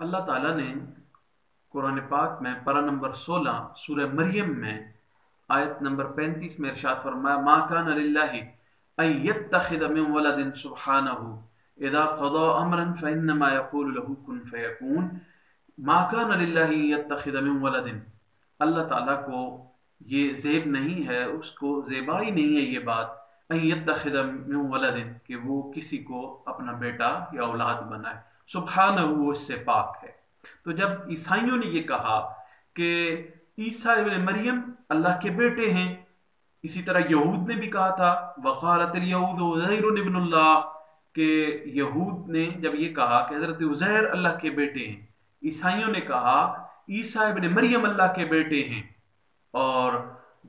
اللہ تعالیٰ نے قرآن پاک میں پارہ نمبر 16 سورہ مریم میں آیت نمبر 35 میں ارشاد فرمایا ما کان للہ ان یتخذ من ولد سبحانہ اذا قضى امرا فانما يقول له كن فيكون ما کان للہ ان یتخذ من ولد، اللہ تعالیٰ کو یہ زیب نہیں ہے، اس کو زیبائی نہیں ہے یہ بات ان یتخذ من ولد کہ وہ کسی کو اپنا بیٹا یا اولاد بنائے، سبحانہ وہ اس سے پاک ہے۔ تو جب عیسائیوں نے یہ کہا کہ عیسیٰ ابن مریم اللہ کے بیٹے ہیں، اسی طرح یہود نے بھی کہا تھا وقالت الیہود عزیر ابن اللہ، کہ یہود نے جب یہ کہا کہ حضرت عزیر اللہ کے بیٹے ہیں، عیسائیوں نے کہا عیسیٰ ابن مریم اللہ کے بیٹے ہیں، اور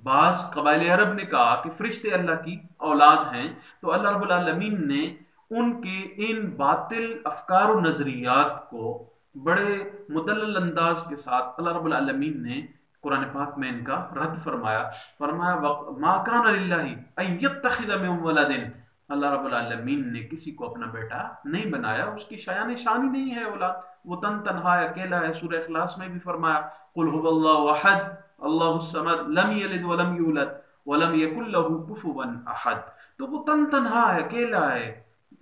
بعض قبائل عرب نے کہا کہ فرشتے اللہ کی اولاد ہیں۔ تو اللہ رب العالمین نے ان کے ان باطل افکار و نظریات کو بڑے مدلل انداز کے ساتھ اللہ رب العالمین نے قرآن پاک میں ان کا رد فرمایا ما کان للہ ان یتخذ من ولد، اللہ رب العالمین نے کسی کو اپنا بیٹا نہیں بنایا، اس کی شایان شان ہی نہیں ہے اولاد، وہ تنہا ہے، اکیلا ہے۔ سورہ اخلاص میں بھی فرمایا قل هو اللہ احد اللہ الصمد لم یلد ولم یولد ولم یکن له کفوا احد، تو وہ تنہا ہے، اکیلا ہے،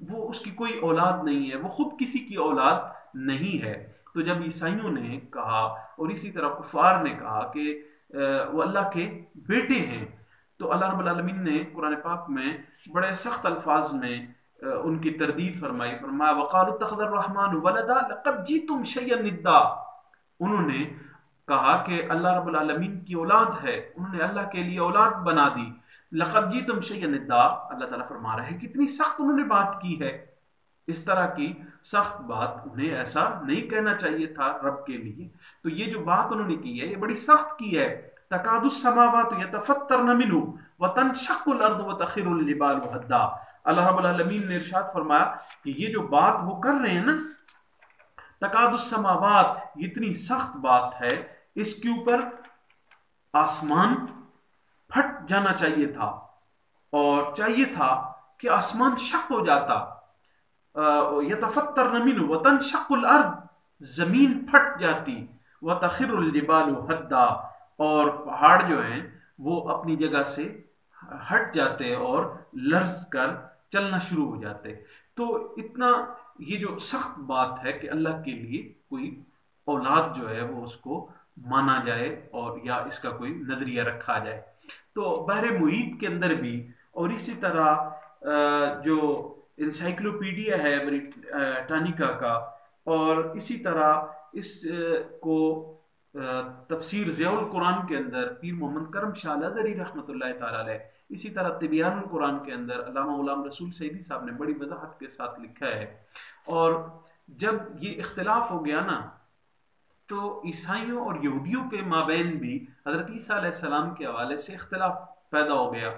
وہ اس کی کوئی اولاد نہیں ہے، وہ خود کسی کی اولاد نہیں ہے۔ تو جب عیسائیوں نے کہا اور اسی طرح کفار نے کہا کہ وہ اللہ کے بیٹے ہیں، تو اللہ رب العالمین نے قرآن پاک میں بڑے سخت الفاظ میں ان کی تردید فرمایا وقالوا اتخذ الرحمن ولدا لقد جئتم شیئا ندا، انہوں نے کہا کہ اللہ رب العالمین کی اولاد ہے، انہوں نے اللہ کے لیے اولاد بنا دی، لقد جئتم شیئا ندا، اللہ تعالیٰ فرما رہے ہیں کتنی سخت انہوں نے بات کی ہے، اس طرح کی سخت بات انہیں ایسا نہیں کہنا چاہیے تھا رب کے لیے۔ تو یہ جو بات انہوں نے کی ہے یہ بڑی سخت کی ہے، تکاد السماوات یتفطرن منہ وتنشق الارض وتخر الجبال هدا، اللہ رب العالمین نے ارشاد فرمایا کہ یہ جو بات وہ کر رہے ہیں نا، تکاد السماوات، یہ اتنی سخت بات ہے، اس کے اوپر آسمان پھٹ جانا چاہیے تھا، اور چاہیے تھا کہ آسمان شق ہو جاتا، یتفطرن منہ وتنشق الارض، زمین پھٹ جاتی، وتخر الجبال ہدا، اور پہاڑ جو ہیں وہ اپنی جگہ سے ہٹ جاتے اور لرز کر چلنا شروع ہو جاتے۔ تو اتنا یہ جو سخت بات ہے کہ اللہ کے لیے کوئی اولاد جو ہے وہ اس کو مانا جائے اور یا اس کا کوئی نظریہ رکھا جائے۔ تو بحر محیط کے اندر بھی، اور اسی طرح جو انسائکلوپیڈیا ہے بریٹانیکا کا، اور اسی طرح اس کو تفسیر ضیاء القرآن کے اندر پیر محمد کرم شاہ الازہری رحمۃ اللہ تعالی علیہ، اسی طرح تبیان القرآن کے اندر علامہ غلام رسول سعیدی صاحب نے بڑی وضاحت کے ساتھ لکھا ہے۔ اور جب یہ اختلاف ہو گیا نا، تو عیسائیوں اور یہودیوں کے مابین بھی حضرت عیسیٰ علیہ السلام کے حوالے سے اختلاف پیدا ہو گیا،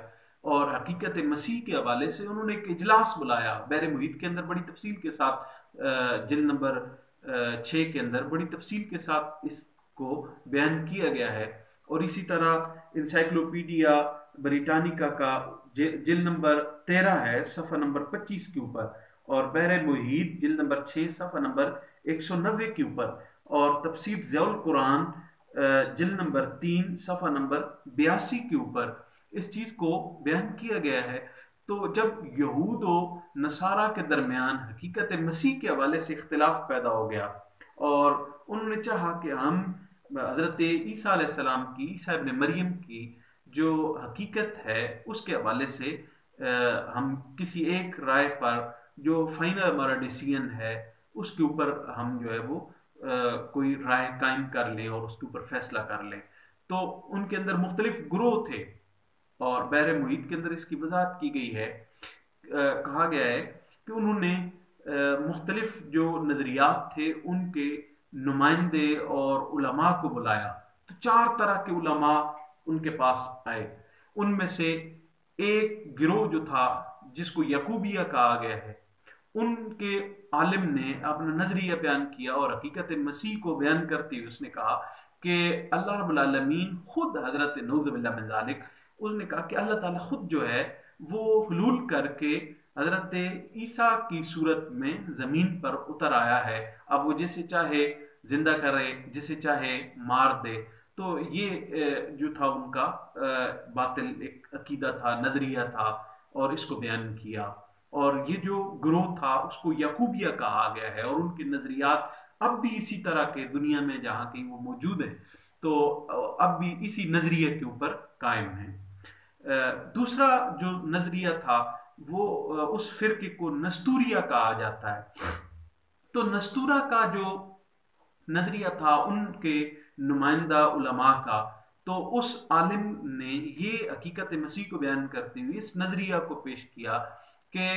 اور حقیقت مسیح کے حوالے سے انہوں نے ایک اجلاس بلایا بحر محیط کے اندر، بڑی تفصیل کے ساتھ جلد نمبر 6 کے اندر بڑی تفصیل کے ساتھ اس کو بیان کیا گیا ہے۔ اور اسی طرح انسائکلوپیڈیا بریٹانیکا کا جلد نمبر 13 ہے صفحہ نمبر 25 کے اوپر، اور بحر محیط جلد نمبر 6 صفحہ نمبر 190 کے اوپر، اور تفسیر ضیاء القرآن جلد نمبر 3 صفحہ نمبر 82 کے اوپر اس چیز کو بیان کیا گیا ہے۔ تو جب یہود و نصارہ کے درمیان حقیقت مسیح کے حوالے سے اختلاف پیدا ہو گیا، اور انہوں نے چاہا کہ ہم حضرت عیسیٰ علیہ السلام کی، عیسیٰ ابن مریم کی جو حقیقت ہے اس کے حوالے سے ہم کسی ایک رائے پر، جو فائنل ہمارا ڈیسیژن ہے اس کے اوپر ہم جو ہے وہ کوئی رائے قائم کر لیں اور اس کے اوپر فیصلہ کر لیں۔ تو ان کے اندر مختلف گروہ تھے، اور بحر محیط کے اندر اس کی وضاحت کی گئی ہے، کہا گیا ہے کہ انہوں نے مختلف جو نظریات تھے ان کے نمائندے اور علماء کو بلایا، تو 4 طرح کے علماء ان کے پاس آئے۔ ان میں سے ایک گروہ جو تھا جس کو یعقوبیہ کہا گیا ہے، ان کے عالم نے اپنا نظریہ بیان کیا، اور حقیقت مسیح کو بیان کرتے ہوئے اس نے کہا کہ اللہ رب العالمین خود، حضرت نعوذ باللہ من ذالک، اس نے کہا کہ اللہ تعالیٰ خود جو ہے وہ حلول کر کے حضرت عیسیٰ کی صورت میں زمین پر اتر آیا ہے. اب وہ جسے چاہے زندہ کرے، جسے چاہے مار دے. تو یہ جو تھا ان کا باطل ایک عقیدہ تھا، نظریہ تھا، اور اس کو بیان کیا. اور یہ جو گروہ تھا اس کو یعقوبیہ کہا گیا ہے، اور ان کے نظریات اب بھی اسی طرح کے دنیا میں جہاں کہیں وہ موجود ہیں تو اب بھی اسی نظریے کے اوپر قائم ہیں. دوسرا جو نظریہ تھا وہ اس فرقے کو نستوریہ کہا جاتا ہے. تو نستورہ کا جو نظریہ تھا ان کے نمائندہ علماء کا، تو اس عالم نے یہ حقیقت مسیح کو بیان کرتے ہوئے اس نظریہ کو پیش کیا کہ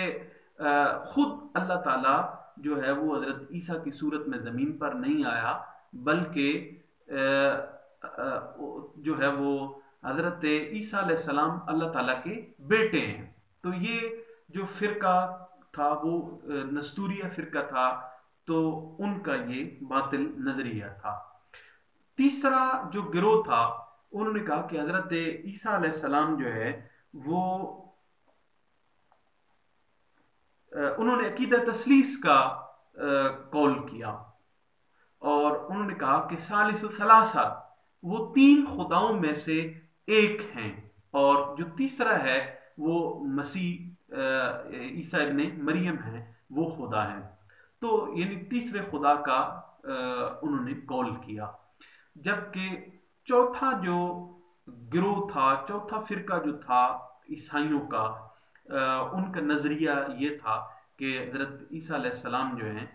خود اللہ تعالیٰ جو ہے وہ حضرت عیسیٰ کی صورت میں زمین پر نہیں آیا، بلکہ جو ہے وہ حضرت عیسیٰ علیہ السلام اللہ تعالیٰ کے بیٹے ہیں. تو یہ جو فرقہ تھا وہ نستوریہ فرقہ تھا، تو ان کا یہ باطل نظریہ تھا. تیسرا جو گروہ تھا انہوں نے کہا کہ حضرت عیسیٰ علیہ السلام جو ہے وہ انہوں نے عقیدہ تثلیث کا قول کیا، اور انہوں نے کہا کہ ثالث ثلاثہ وہ تین خداؤں میں سے ایک ہیں، اور جو تیسرا ہے وہ مسیح عیسیٰ ابن مریم ہیں، وہ خدا ہیں. تو یعنی تیسرے خدا کا انہوں نے قول کیا. جبکہ چوتھا جو گروہ تھا، چوتھا فرقہ جو تھا عیسائیوں کا، ان کا نظریہ یہ تھا کہ حضرت عیسیٰ علیہ السلام جو ہیں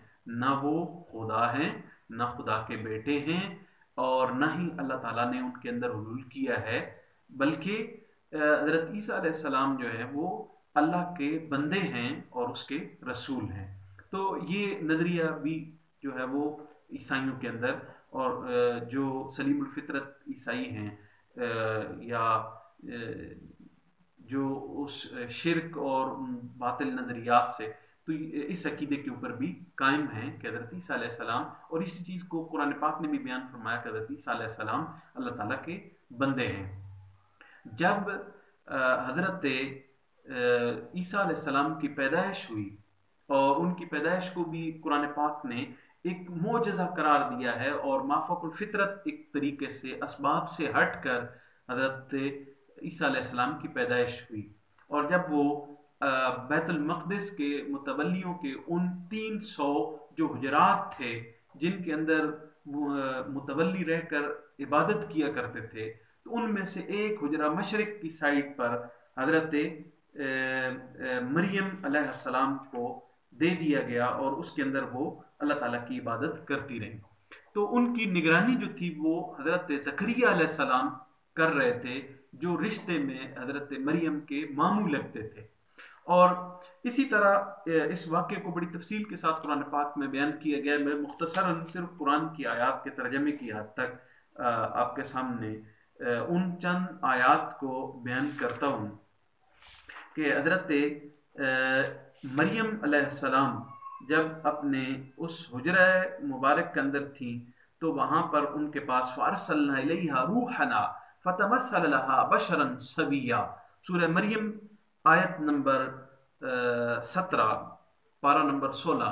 نہ وہ خدا ہیں، نہ خدا کے بیٹے ہیں، اور نہ ہی اللہ تعالیٰ نے ان کے اندر حلول کیا ہے، بلکہ حضرت عیسیٰ علیہ السلام جو ہے وہ اللہ کے بندے ہیں اور اس کے رسول ہیں. تو یہ نظریہ بھی جو ہے وہ عیسائیوں کے اندر، اور جو سلیم الفطرت عیسائی ہیں یا جو اس شرک اور باطل نظریات سے، تو اس عقیدے کے اوپر بھی قائم ہیں کہ حضرت عیسیٰ علیہ السلام، اور اسی چیز کو قرآن پاک نے بھی بیان فرمایا کہ حضرت عیسیٰ علیہ السلام اللہ تعالیٰ کے بندے ہیں. جب حضرت عیسیٰ علیہ السلام کی پیدائش ہوئی، اور ان کی پیدائش کو بھی قرآن پاک نے ایک معجزہ قرار دیا ہے، اور مافوق الفطرت ایک طریقے سے اسباب سے ہٹ کر حضرت عیسیٰ علیہ السلام کی پیدائش ہوئی. اور جب وہ بیت المقدس کے متولیوں کے ان 300 جو حجرات تھے جن کے اندر متولی رہ کر عبادت کیا کرتے تھے، تو ان میں سے ایک حجرہ مشرق کی سائڈ پر حضرت مریم علیہ السلام کو دے دیا گیا، اور اس کے اندر وہ اللہ تعالیٰ کی عبادت کرتی رہیں. تو ان کی نگرانی جو تھی وہ حضرت زکریا علیہ السلام کر رہے تھے، جو رشتے میں حضرت مریم کے ماموں لگتے تھے. اور اسی طرح اس واقعے کو بڑی تفصیل کے ساتھ قرآن پاک میں بیان کیا گیا ہے. میں مختصراً صرف قرآن کی آیات کے ترجمے کی حد تک آپ کے سامنے ان چند آیات کو بیان کرتا ہوں کہ حضرت مریم علیہ السلام جب اپنے اس حجرہ مبارک کے اندر تھیں، تو وہاں پر ان کے پاس فَأَرْسَلْنَا إِلَيْهَا رُوحَنَا فَتَمَثَّلَ لَهَا بَشَرًا سَوِيًّا، سورہ مریم آیت نمبر 17، پارہ نمبر 16،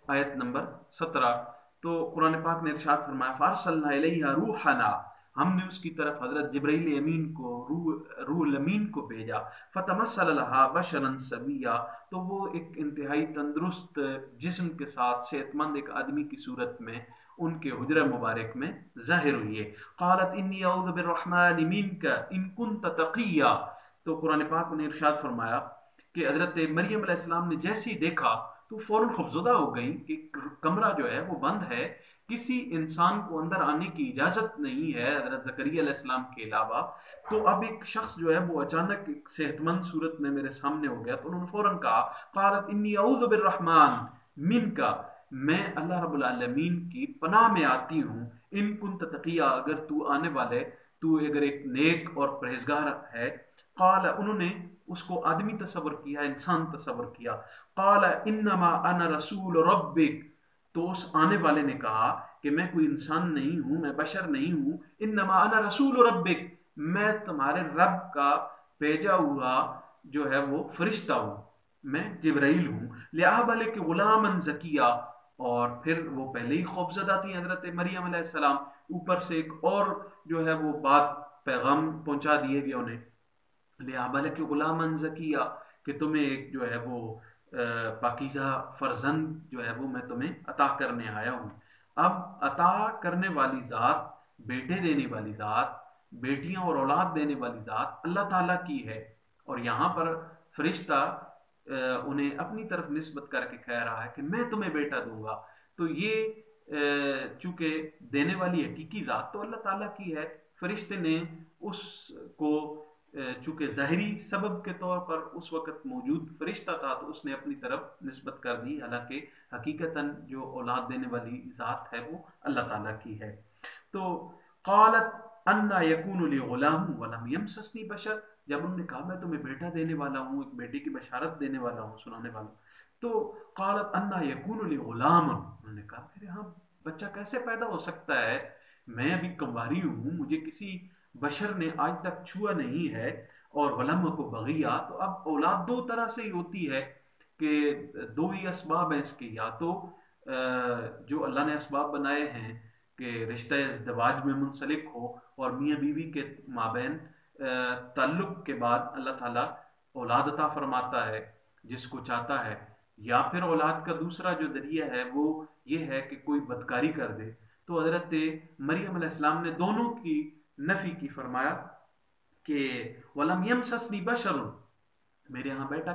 آیت نمبر 17. تو قرآن پاک نے ارشاد فرمایا فَأَرْسَلْنَا إِلَيْهَا رُوحَنَا، ہم نے اس کی طرف حضرت جبرائیل امین کو، روح الامین کو بھیجا. فَتَمَثَّلَ لَهَا بَشَرًا سَوِيًّا، تو وہ ایک انتہائی تندرست جسم کے ساتھ صحت مند ایک آدمی کی صورت میں ان کے حجرہ مبارک میں ظاہر ہوئی ہے. قالت انی اعوذ بالرحمن منک ان کنت تقیا، تو قرآن پاک نے ارشاد فرمایا کہ حضرت مریم علیہ السلام نے جیسے ہی دیکھا تو فوراً خوفزدہ ہو گئی کہ کمرہ جو ہے وہ بند ہے، کسی انسان کو اندر آنے کی اجازت نہیں ہے حضرت زکریا علیہ السلام کے علاوہ. تو اب ایک شخص جو ہے وہ اچانک ایک صحت مند صورت میں میرے سامنے ہو گیا. تو انہوں نے فوراً کہا قالت انی اعوذ بالرحمن منک، میں اللہ رب العالمین کی پناہ میں آتی ہوں، ان کنت تقیہ، اگر تو آنے والے، تو اگر ایک نیک اور پرہیزگار ہے. قال، انہوں نے اس کو آدمی تصور کیا، انسان تصور کیا. قال انما انا رسول ربک، تو اس آنے والے نے کہا کہ میں کوئی انسان نہیں ہوں، میں بشر نہیں ہوں. انما انا رسول ربک، میں تمہارے رب کا بھیجا ہوا جو ہے وہ فرشتہ ہوں. میں جبرائیل ہوں، لِأَهَبَ لَكِ غُلَامًا زَكِيًّا، اور پھر وہ پہلے ہی خوفزدہ تھی حضرت مریم علیہ السلام، اوپر سے ایک اور جو ہے وہ بات پیغام پہنچا دیے گئے انہیں، لِأَهَبَ لَكِ غُلَامًا زَكِيًّا، کہ تمہیں ایک جو ہے وہ پاکیزہ فرزند جو ہے وہ میں تمہیں عطا کرنے آیا ہوں۔ اب عطا کرنے والی ذات، بیٹے دینے والی ذات، بیٹیاں اور اولاد دینے والی ذات اللہ تعالیٰ کی ہے، اور یہاں پر فرشتہ انہیں اپنی طرف نسبت کر کے کہہ رہا ہے کہ میں تمہیں بیٹا دوں گا، تو یہ چونکہ دینے والی حقیقی ذات تو اللہ تعالیٰ کی ہے، فرشتے نے اس کو چونکہ ظاہری سبب کے طور پر اس وقت موجود فرشتہ تھا تو اس نے اپنی طرف نسبت کر دی، حالانکہ حقیقتاً جو اولاد دینے والی ذات ہے وہ اللہ تعالیٰ کی ہے۔ تو قالت انا یکون لی غلام ولم یمسسنی بشر، جب انہوں نے کہا میں تمہیں بیٹا دینے والا ہوں، ایک بیٹے کی بشارت دینے والا ہوں، سنانے والا ہوں، تو قالت انا یکون لی غلام، انہوں نے کہا میرے ہاں بچہ کیسے پیدا ہو سکتا ہے، میں ابھی کنواری ہوں، مجھے کسی بشر نے آج تک چھوا نہیں ہے، اور ولم کو بغیا، تو اب اولاد دو طرح سے ہی ہوتی ہے کہ دو ہی اسباب ہیں اس کے، یا تو جو اللہ نے اسباب بنائے ہیں کہ رشتہ ازدواج میں منسلک ہو اور میاں بیوی کے مابین تعلق کے بعد اللہ تعالیٰ اولاد عطا فرماتا ہے جس کو چاہتا ہے، یا پھر اولاد کا دوسرا جو ذریعہ ہے وہ یہ ہے کہ کوئی بدکاری کر دے، تو حضرت مریم علیہ السلام نے دونوں کی نفی کی، فرمایا کہ وَلَمْ يَمْسَسْنِي بَشَرٌ، میرے ہاں بیٹا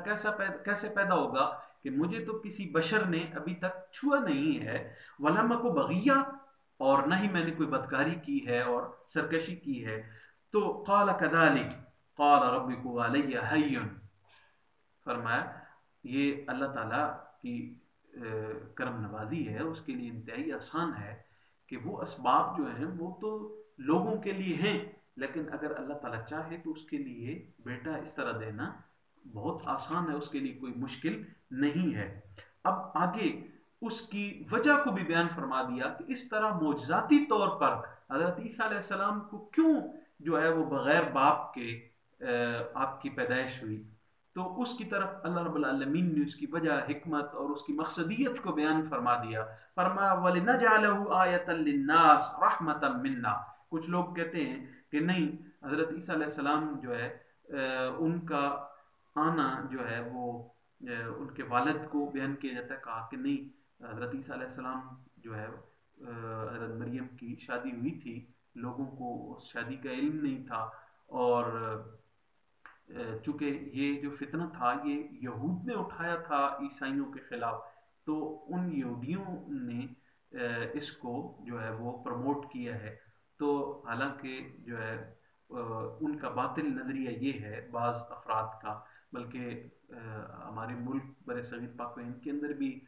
کیسے پیدا ہوگا کہ مجھے تو کسی بشر نے ابھی تک چھوا نہیں ہے، وَلَمْ أَكُ بَغِيًّا، اور نہ ہی میں نے کوئی بدکاری کی ہے اور سرکشی کی ہے۔ تو قال كذلك قال ربك علي هين، فرمایا یہ اللہ تعالیٰ کی کرم نوازی ہے، اس کے لیے انتہائی آسان ہے کہ وہ اسباب جو ہیں وہ تو لوگوں کے لیے ہیں، لیکن اگر اللہ تعالیٰ چاہے تو اس کے لیے بیٹا اس طرح دینا بہت آسان ہے، اس کے لیے کوئی مشکل نہیں ہے۔ اب آگے اس کی وجہ کو بھی بیان فرما دیا کہ اس طرح معجزاتی طور پر حضرت عیسیٰ علیہ السلام کو کیوں جو ہے وہ بغیر باپ کے آپ کی پیدائش ہوئی، تو اس کی طرف اللہ رب العالمین نے اس کی وجہ، حکمت اور اس کی مقصدیت کو بیان فرما دیا، فرمایا وَلِنَجْعَلَهُ آیَةً لِلنَّاسِ رَحْمَةً مِنَّا۔ کچھ لوگ کہتے ہیں کہ نہیں، حضرت عیسیٰ علیہ السلام جو ہے ان کا آنا جو ہے وہ ان کے والد کو بیان کیا جاتا ہے، کہا کہ نہیں حضرت عیسیٰ علیہ السلام جو ہے حضرت مریم کی شادی ہوئی تھی، لوگوں کو اس شادی کا علم نہیں تھا، اور چونکہ یہ جو فتنہ تھا یہ یہود نے اٹھایا تھا عیسائیوں کے خلاف، تو ان یہودیوں نے اس کو جو ہے وہ پروموٹ کیا ہے، تو حالانکہ جو ہے ان کا باطل نظریہ یہ ہے بعض افراد کا، بلکہ ہمارے ملک بر صغیر پاک و ہند کے اندر بھی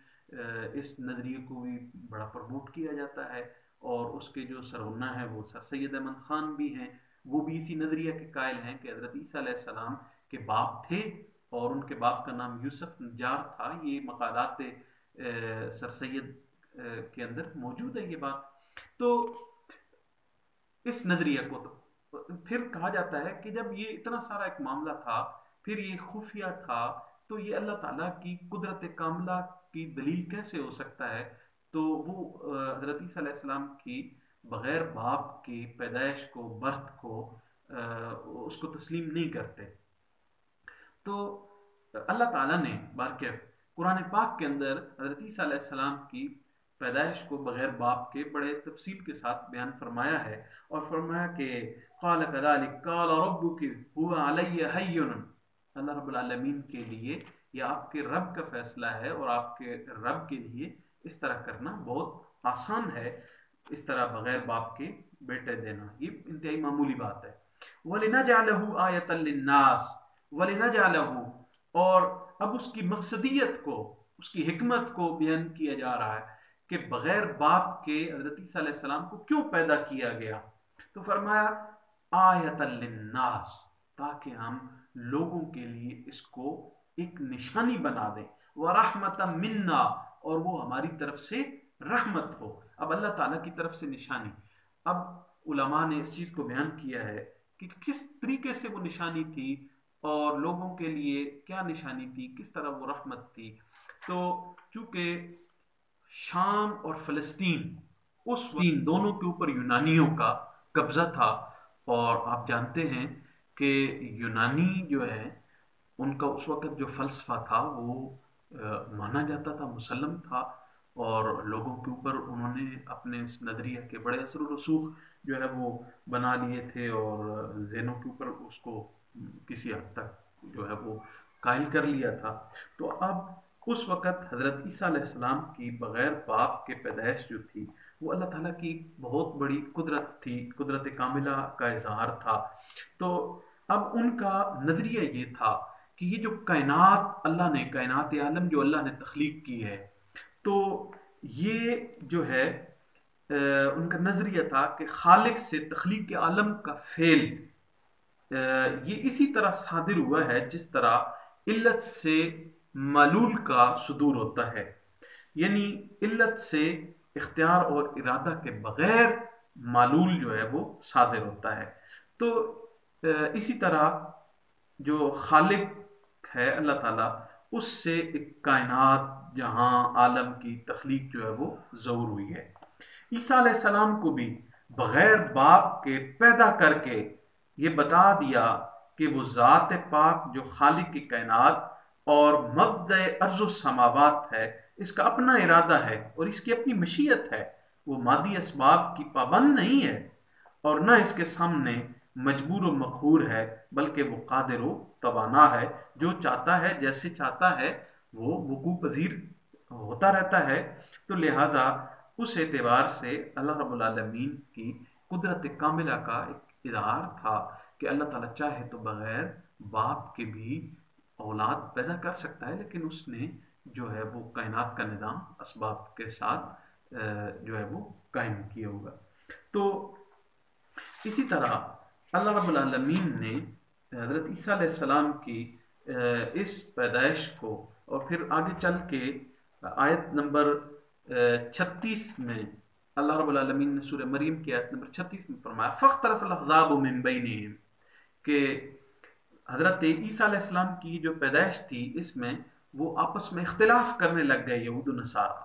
اس نظریے کو بھی بڑا پروموٹ کیا جاتا ہے، اور اس کے جو سرغنہ ہیں وہ سر سید احمد خان بھی ہیں، وہ بھی اسی نظریہ کے قائل ہیں کہ حضرت عیسیٰ علیہ السلام کے باپ تھے اور ان کے باپ کا نام یوسف نجار تھا، یہ مقالات سر سید کے اندر موجود ہے یہ بات۔ تو اس نظریہ کو تو پھر کہا جاتا ہے کہ جب یہ اتنا سارا ایک معاملہ تھا، پھر یہ خفیہ تھا، تو یہ اللہ تعالیٰ کی قدرت کاملہ کی دلیل کیسے ہو سکتا ہے، تو وہ حضرت عیسیٰ علیہ السلام کی بغیر باپ کی پیدائش کو، برتھ کو اس کو تسلیم نہیں کرتے۔ تو اللہ تعالیٰ نے بارکیف قرآن پاک کے اندر حضرت عیسیٰ علیہ السلام کی پیدائش کو بغیر باپ کے بڑے تفصیل کے ساتھ بیان فرمایا ہے، اور فرمایا کہ قال كذلك قال ربك هو علي هين، اللہ رب العالمین کے لیے یہ آپ کے رب کا فیصلہ ہے، اور آپ کے رب کے لیے اس طرح کرنا بہت آسان ہے، اس طرح بغیر باپ کے بیٹے دینا یہ انتہائی معمولی بات ہے۔ وَلِنَجْعَلَهُ آیَةً لِلنَّاسِ وَلِنَجْعَلَهُ، اور اب اس کی مقصدیت کو، اس کی حکمت کو بیان کیا جا رہا ہے کہ بغیر باپ کے حضرت عیسیٰ علیہ السلام کو کیوں پیدا کیا گیا، تو فرمایا آیَةً لِلنَّاسِ، تاکہ ہم لوگوں کے لیے اس کو ایک نشانی بنا دیں، وَرَحْمَةً مِنَّا، اور وہ ہماری طرف سے رحمت ہو، اب اللہ تعالیٰ کی طرف سے نشانی۔ اب علماء نے اس چیز کو بیان کیا ہے کہ کس طریقے سے وہ نشانی تھی، اور لوگوں کے لیے کیا نشانی تھی، کس طرح وہ رحمت تھی۔ تو چونکہ شام اور فلسطین اس وقت دونوں کے اوپر یونانیوں کا قبضہ تھا، اور آپ جانتے ہیں کہ یونانی جو ہے ان کا اس وقت جو فلسفہ تھا وہ مانا جاتا تھا، مسلم تھا، اور لوگوں کے اوپر انہوں نے اپنے اس نظریہ کے بڑے اثر و رسوخ جو ہے وہ بنا لیے تھے، اور ذہنوں کے اوپر اس کو کسی حد تک جو ہے وہ قائل کر لیا تھا۔ تو اب اس وقت حضرت عیسیٰ علیہ السلام کی بغیر باپ کے پیدائش جو تھی وہ اللہ تعالیٰ کی بہت بڑی قدرت تھی، قدرت کاملہ کا اظہار تھا۔ تو اب ان کا نظریہ یہ تھا کہ یہ جو کائنات اللہ نے، کائنات عالم جو اللہ نے تخلیق کی ہے، تو یہ جو ہے ان کا نظریہ تھا کہ خالق سے تخلیق عالم کا فعل یہ اسی طرح صادر ہوا ہے جس طرح علت سے معلول کا صدور ہوتا ہے، یعنی علت سے اختیار اور ارادہ کے بغیر معلول جو ہے وہ صادر ہوتا ہے۔ تو اسی طرح جو خالق ہے اللہ تعالیٰ، اس سے ایک کائنات جہاں عالم کی تخلیق جو ہے وہ ظہور ہوئی ہے۔ عیسیٰ علیہ السلام کو بھی بغیر باپ کے پیدا کر کے یہ بتا دیا کہ وہ ذات پاک جو خالق کی کائنات اور مبدع ارض و سماوات ہے، اس کا اپنا ارادہ ہے اور اس کی اپنی مشیت ہے، وہ مادی اسباب کی پابند نہیں ہے اور نہ اس کے سامنے مجبور و مقہور ہے، بلکہ وہ قادر و توانا ہے، جو چاہتا ہے جیسے چاہتا ہے وہ وقوع پذیر ہوتا رہتا ہے۔ تو لہٰذا اس اعتبار سے اللہ رب العالمین کی قدرت کاملہ کا ایک اظہار تھا کہ اللہ تعالیٰ چاہے تو بغیر باپ کے بھی اولاد پیدا کر سکتا ہے، لیکن اس نے جو ہے وہ کائنات کا نظام اسباب کے ساتھ جو ہے وہ قائم کیا ہوگا۔ تو اسی طرح اللہ رب العالمین نے حضرت عیسیٰ علیہ السلام کی اس پیدائش کو، اور پھر آگے چل کے آیت نمبر 36 میں اللہ رب العالمین نے سورہ مریم کی آیت نمبر 36 میں فرمایا فَاخْتَلَفَ الْأَحْزَابُ مِنْ بَيْنِهِمْ، کہ حضرت عیسیٰ علیہ السلام کی جو پیدائش تھی اس میں وہ آپس میں اختلاف کرنے لگ گئے یہود و نصارہ۔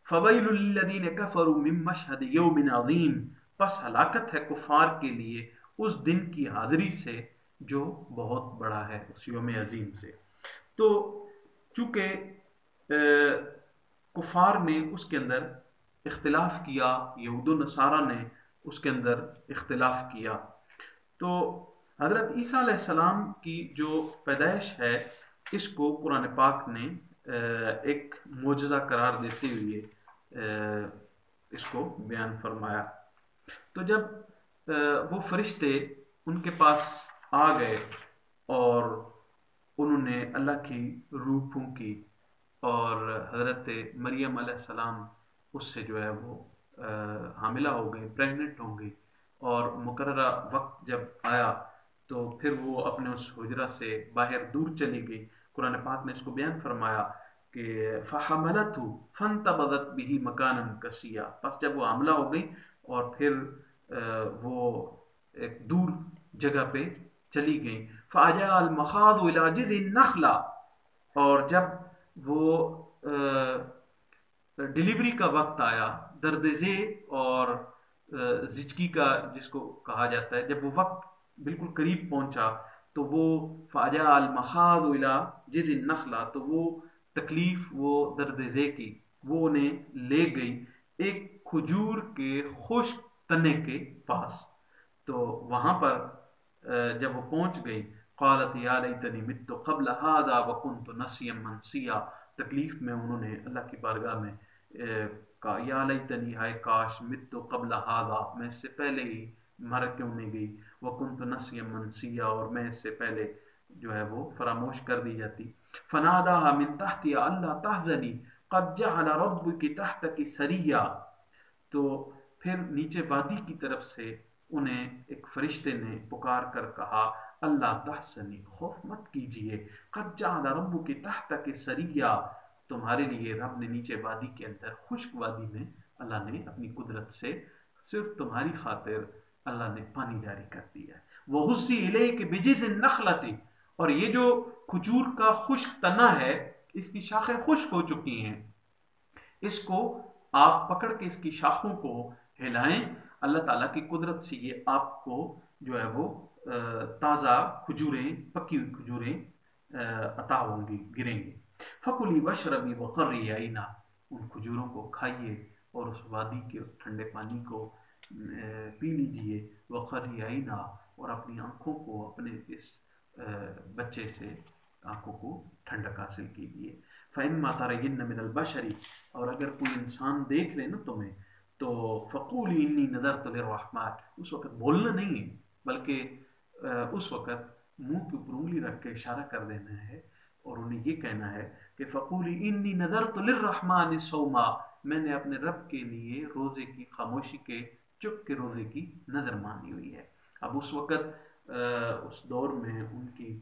فَوَيْلٌ لِّلَّذِينَ كَفَرُوا مِن مَّشْهَدِ يَوْمٍ عَظِيمٍ، پس ہلاکت ہے کفار کے لیے اس دن کی حاضری سے جو بہت بڑا ہے، اس یوم عظیم سے۔ تو چونکہ کفار نے اس کے اندر اختلاف کیا، یہود و نصارہ نے اس کے اندر اختلاف کیا، تو حضرت عیسیٰ علیہ السلام کی جو پیدائش ہے اس کو قرآن پاک نے ایک معجزہ قرار دیتے ہوئے اس کو بیان فرمایا۔ تو جب وہ فرشتے ان کے پاس آ گئے اور انہوں نے اللہ کی روح پھونکی اور حضرت مریم علیہ السلام اس سے جو ہے وہ حاملہ ہو گئی، پریگننٹ ہو گئی، اور مقررہ وقت جب آیا تو پھر وہ اپنے اس حجرہ سے باہر دور چلی گئی۔ قرآن پاک نے اس کو بیان فرمایا کہ فَحَمَلَتْهُ فَانْتَبَذَتْ بِهِ مَكَانًا قَصِيًّا، پس جب وہ حاملہ ہو گئی اور پھر وہ ایک دور جگہ پہ چلی گئی۔ فَأَجَاءَ الْمَخَاضُ إِلَىٰ جِذْعِ النَّخْلَةِ، اور جب وہ ڈیلیوری کا وقت آیا، درد ذیل اور زچگی کا جس کو کہا جاتا ہے، جب وہ وقت بالکل قریب پہنچا تو وہ فَأَجَاءَ الْمَخَاضُ إِلَىٰ جِذْعِ النَّخْلَةِ، تو وہ تکلیف، وہ درد ذیل کی وہ انہیں لے گئی ایک کھجور کے خشک تنے کے پاس۔ تو وہاں پر جب وہ پہنچ گئی قالت یا لیتنی مت قبل هذا وکنت نسیا منسیا، تکلیف میں انہوں نے اللہ کی بارگاہ میں کہا یا لیتنی، ہائے کاش، مت قبل هذا، میں اس سے پہلے ہی مر کیوں نہیں گئی، وکنت نسیا منسیا، اور میں اس سے پہلے جو ہے وہ فراموش کر دی جاتی۔ فناداها من تحتها الا تحزنی قد جعل ربک تحتک سریا، تو پھر نیچے وادی کی طرف سے انہیں ایک فرشتے نے پکار کر کہا اللہ تحزنی، خوف مت کیجئے، قد جعل ربک تحتک سریا، تمہارے لیے رب نے نیچے وادی کے اندر، خشک وادی میں اللہ نے اپنی قدرت سے صرف تمہاری خاطر اللہ نے پانی جاری کر دیا ہے۔ وَحُزِّ إِلَيْكِ بِجِذْعِ النَّخْلَةِ، اور یہ جو کھجور کا خشک تنا ہے اس کی شاخیں خشک ہو چکی ہیں، اس کو آپ پکڑ کے اس کی شاخوں کو ہلائیں، اللہ تعالیٰ کی قدرت سے یہ آپ کو جو ہے وہ تازہ کھجوریں، پکی ہوئی کھجوریں عطا ہوں گی، گریں گی۔ فَكُلِي وَاشْرَبِي وَقَرِّي عَيْنًا، ان کھجوروں کو کھائیے اور اس وادی کے ٹھنڈے پانی کو پی لیجئے، وَقَرِّي عَيْنًا، اور اپنی آنکھوں کو، اپنے اس بچے سے آنکھوں کو ٹھنڈک حاصل کیجیے۔ فَإِمَّا تَرَيِنَّ مِنَ الْبَشَرِ، اور اگر کوئی انسان دیکھ لے نا تمہیں تو فَقُولِي إِنِّي نَذَرْتُ لِلرَّحْمَٰنِ، اس وقت بولنا نہیں ہے بلکہ اس وقت منہ کے اوپر انگلی رکھ کے اشارہ کر دینا ہے اور انہیں یہ کہنا ہے کہ فَقُولِي إِنِّي نَذَرْتُ لِلرَّحْمَٰنِ صَوْمًا، میں نے اپنے رب کے لیے روزے کی، خاموشی کے، چپ کے روزے کی نظر مانی ہوئی ہے۔ اب اس وقت اس دور میں ان کی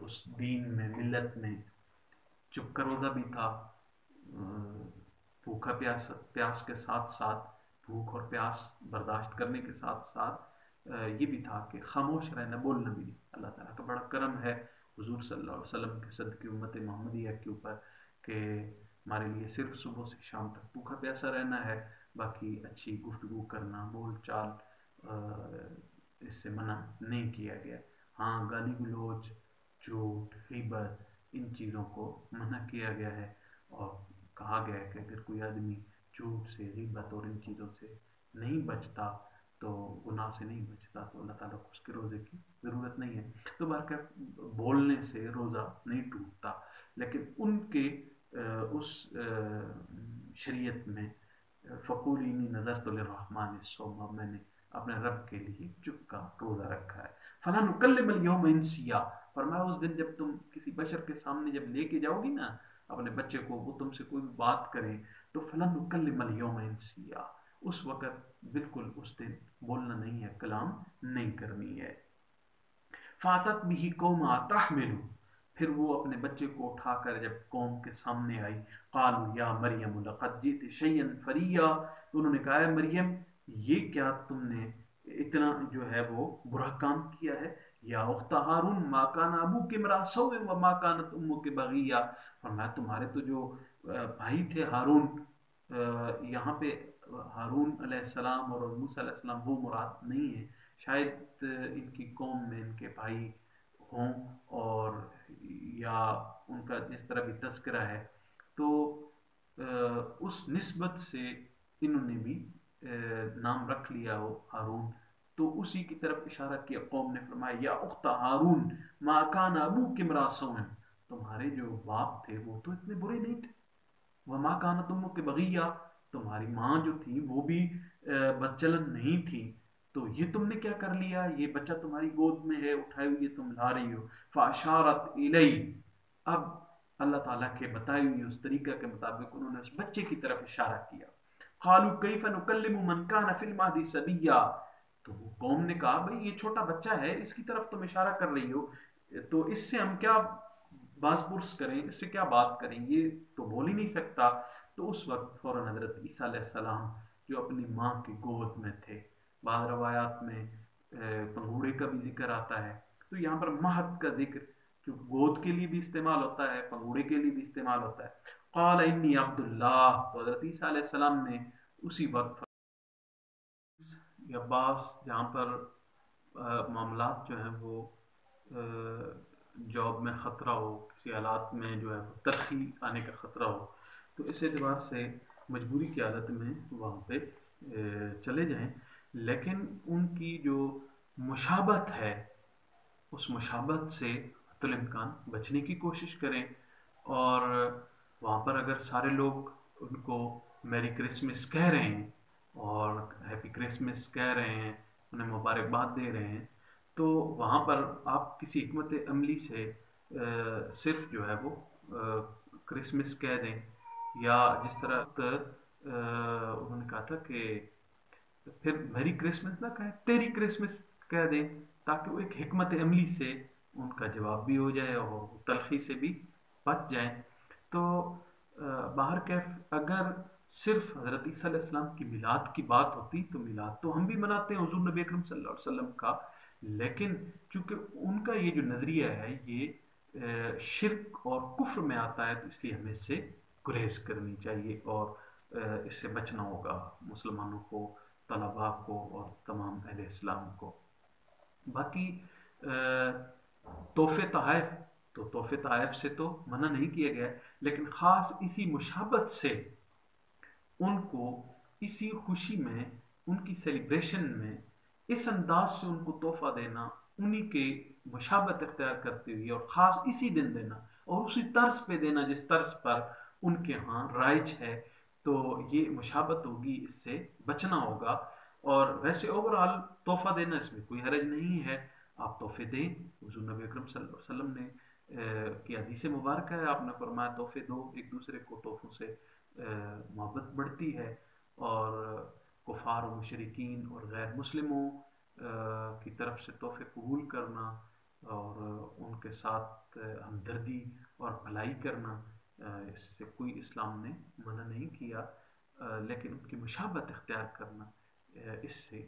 اس دین میں، ملت میں چپ کا روزہ بھی تھا، بھوکا پیاس کے ساتھ ساتھ، بھوک اور پیاس برداشت کرنے کے ساتھ ساتھ یہ بھی تھا کہ خاموش رہنا، بولنا بھی نہیں۔ اللہ تعالیٰ کا بڑا کرم ہے حضور صلی اللہ علیہ وسلم کے صدقے امت محمدیہ کے اوپر کہ ہمارے لیے صرف صبح سے شام تک بھوکا پیاسا رہنا ہے، باقی اچھی گفتگو کرنا، بول چال اس سے منع نہیں کیا گیا۔ ہاں، گالی گلوچ، جھوٹ، غیبت، ان چیزوں کو منع کیا گیا ہے، اور کہا گیا ہے کہ اگر کوئی آدمی جھوٹ سے، غیبت اور ان چیزوں سے نہیں بچتا، تو گناہ سے نہیں بچتا، تو اللہ تعالیٰ کو اس کے روزے کی ضرورت نہیں ہے۔ تو بہرکیف بولنے سے روزہ نہیں ٹوٹتا، لیکن ان کے اس شریعت میں فَقُولِي إِنِّي نَذَرْتُ لِلرَّحْمَٰنِ صَوْمًا، میں نے اپنے رب کے لیے چپ کا روزہ رکھا ہے۔ فَلَا نُكَلِّمَ الْيَوْمَ إِنسِيًّا، فرمایا اس دن جب تم کسی بشر کے سامنے جب لے کے جاؤ گی نا اپنے بچے کو، وہ تم سے کوئی بات کرے تو فَلَا نُكَلِّمَ الْيَوْمَ إِنسِيًّا، اس وقت بالکل اس دن بولنا نہیں ہے، کلام نہیں کرنی ہے۔ فَأَتَتْ بِهِ قَوْمَهَا تَحْمِلُهُ، پھر وہ اپنے بچے کو اٹھا کر جب قوم کے سامنے آئی، قَالُوا يَا مَرْيَمُ لَقَدْ جِئْتِ شَيْئًا فَرِيًّا، تو انہوں نے کہا ہے مریم یہ کیا تم نے اتنا جو ہے وہ برا کام کیا ہے؟ یا اخت ہارون ما کان ابوک امرأ سوء وما کانت امک بغیہ، فرمایا تمہارے تو جو بھائی تھے ہارون، یہاں پہ ہارون علیہ السلام اور موسیٰ علیہ السلام وہ مراد نہیں ہے، شاید ان کی قوم میں ان کے بھائی ہوں، اور یا ان کا جس طرح بھی تذکرہ ہے تو اس نسبت سے انہوں نے بھی نام رکھ لیا ہو ہارون، تو اسی کی طرف اشارہ کیا۔ قوم نے فرمایا یا اخت ہارون ما کان ابوک امرأ سوء، تمہارے جو باپ تھے وہ تو اتنے برے نہیں تھے، وما کانت امک بغیہ، تمہاری ماں جو تھی وہ بھی بدچلن نہیں تھی، تو یہ تم نے کیا کر لیا؟ یہ بچہ تمہاری گود میں ہے، اٹھائے ہوئے تم لا رہی ہو۔ فاشارت الیہ، اب اللہ تعالیٰ کے بتائے ہوئے اس طریقہ کے مطابق انہوں نے اس بچے کی طرف اشارہ کیا۔ قالوا کیف نکلم من کان فی المہد صبیا، تو قوم نے کہا بھئی یہ چھوٹا بچہ ہے، اس کی طرف تم اشارہ کر رہی ہو، تو اس سے ہم کیا باز پرس کریں، اس سے کیا بات کریں، یہ تو بول ہی نہیں سکتا۔ تو اس وقت فوراً حضرت عیسیٰ علیہ السلام جو اپنی ماں کی گود میں تھے، بعض روایات میں پنگوڑے کا بھی ذکر آتا ہے، تو یہاں پر مہد کا ذکر جو گود کے لیے بھی استعمال ہوتا ہے، پنگوڑے کے لیے بھی استعمال ہوتا ہے۔ قال انی عبد اللہ، تو حضرت عیسیٰ علیہ السلام نے اسی وقت یا بعض جہاں پر معاملات جو ہیں وہ جاب میں خطرہ ہو، کسی حالات میں جو ہے تلخی آنے کا خطرہ ہو، تو اس اعتبار سے مجبوری کی حالت میں وہاں پہ چلے جائیں، لیکن ان کی جو مشابہت ہے اس مشابہت سے حتی الامکان بچنے کی کوشش کریں، اور وہاں پر اگر سارے لوگ ان کو میری کرسمس کہہ رہے ہیں اور ہیپی کرسمس کہہ رہے ہیں، انہیں مبارکباد دے رہے ہیں، تو وہاں پر آپ کسی حکمت عملی سے صرف جو ہے وہ کرسمس کہہ دیں، یا جس طرح انہوں نے کہا تھا کہ پھر میری کرسمس نہ کہیں، تیری کرسمس کہہ دیں، تاکہ وہ ایک حکمت عملی سے ان کا جواب بھی ہو جائے اور تلخی سے بھی بچ جائیں۔ تو باہر کیف اگر صرف حضرت عیسیٰ علیہ السلام کی میلاد کی بات ہوتی تو میلاد تو ہم بھی مناتے ہیں حضور نبی اکرم صلی اللہ علیہ وسلم کا، لیکن چونکہ ان کا یہ جو نظریہ ہے یہ شرک اور کفر میں آتا ہے، تو اس لیے ہمیں اس سے گریز کرنی چاہیے اور اس سے بچنا ہوگا مسلمانوں کو، طلباء کو اور تمام اہل اسلام کو۔ باقی تحفے تحائف، تو تحفے تحائف سے تو منع نہیں کیا گیا، لیکن خاص اسی مشابت سے ان کو اسی خوشی میں، ان کی سیلیبریشن میں اس انداز سے ان کو تحفہ دینا، انہی کے مشابت اختیار کرتے ہوئے اور خاص اسی دن دینا اور اسی طرز پہ دینا جس طرز پر ان کے ہاں رائج ہے، تو یہ مشابت ہوگی، اس سے بچنا ہوگا۔ اور ویسے اوورآل تحفہ دینا اس میں کوئی حرج نہیں ہے، آپ تحفے دیں۔ حضور نبی اکرم صلی اللہ علیہ وسلم نے کی حدیث مبارکہ ہے، آپ نے فرمایا تحفے دو ایک دوسرے کو، تحفوں سے محبت بڑھتی ہے، اور کفار و مشرکین اور غیر مسلموں کی طرف سے تحفے قبول کرنا اور ان کے ساتھ ہمدردی اور بھلائی کرنا، اس سے کوئی اسلام نے منع نہیں کیا، لیکن ان کی مشابت اختیار کرنا اس سے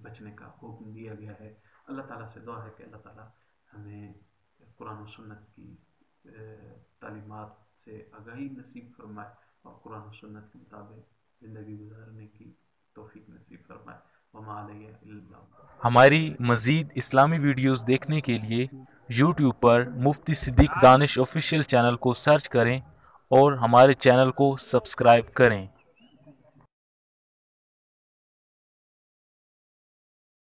بچنے کا حکم دیا گیا ہے۔ اللہ تعالیٰ سے دعا ہے کہ اللہ تعالیٰ ہمیں قرآن و سنت کی تعلیمات سے آگاہی نصیب فرمائے اور قرآن و سنت کے مطابق زندگی گزارنے کی توفیق نصیب فرمائے۔ وما علیہ الا البلاغ۔ ہماری مزید اسلامی ویڈیوز دیکھنے کے لیے یوٹیوب پر مفتی صدیق دانش آفیشیل چینل کو سرچ کریں اور ہمارے چینل کو سبسکرائب کریں۔